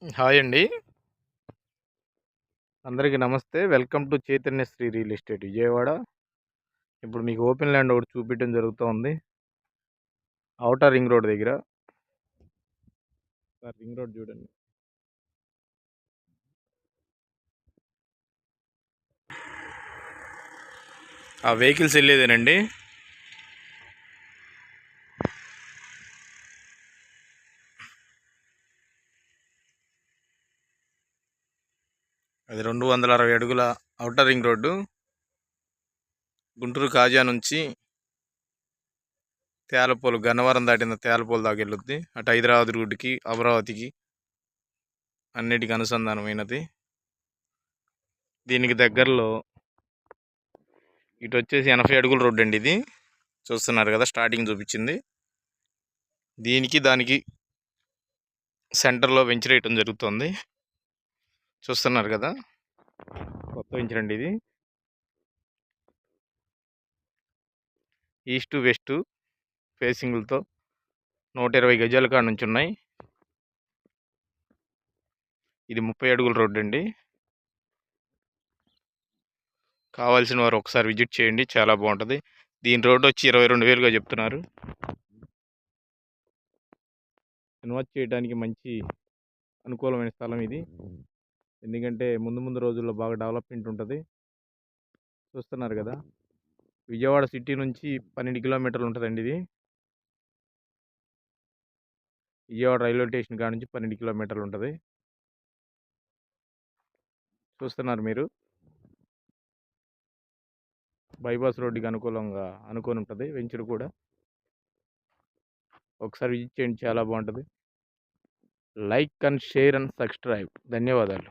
Hi అండి. అందరికీ నమస్తే. Welcome to Chaitanya Sri real estate Vijayawada. ఇప్పుడు మీకు ఓపెన్ ల్యాండ్ ఒకటి చూపించడం జరుగుతోంది. ఔటర్ రింగ్ రోడ్ దగ్గర. రింగ్ రోడ్ చూడండి. ఆ వెహికల్స్ వెళ్ళేదేనండి. అది 260 అడుగుల outer ring road. Guntur Kaza నుంచి తేలపోలు, గన్నవరం దాటిన తేలపోలు దాకా వెళ్ళొద్ది. అటు హైదరాబాద్ రోడ్డుకి, అమరావతికి అన్నిటికీ అనుసంధానమైనది. దీనికి దగ్గరలో ఇటు వచ్చేసి 80 అడుగుల రోడ్డు అండి. ఇది చూస్తున్నారు కదా, స్టార్టింగ్ చూపించింది. దీనికి దానికి సెంటర్లో వెంచర్ వేయటం జరుగుతుంది. చూస్తున్నారు కదా, కొత్త వెంచర్ అండి ఇది. ఈస్ట్ వెస్ట్ ఫేసింగ్లతో 120 గజాల కాడ నుంచి ఉన్నాయి. ఇది 30 అడుగుల రోడ్డు అండి. కావాల్సిన వారు ఒకసారి విజిట్ చేయండి, చాలా బాగుంటుంది. దీని రోడ్డు వచ్చి 22,000గా చెప్తున్నారు. ఇన్వెస్ట్ చేయడానికి మంచి అనుకూలమైన స్థలం ఇది. ఎందుకంటే ముందు రోజుల్లో బాగా డెవలప్మెంట్ ఉంటుంది. చూస్తున్నారు కదా, విజయవాడ సిటీ నుంచి 12 కిలోమీటర్లు ఉంటుందండి ఇది. విజయవాడ రైల్వే స్టేషన్ కాడ నుంచి 12 కిలోమీటర్లు ఉంటుంది. చూస్తున్నారు మీరు, బైపాస్ రోడ్డుకి అనుకొని ఉంటుంది వెంచర్ కూడా. ఒకసారి విజిట్ చేయండి, చాలా బాగుంటుంది. Like and share and subscribe. ధన్యవాదాలు.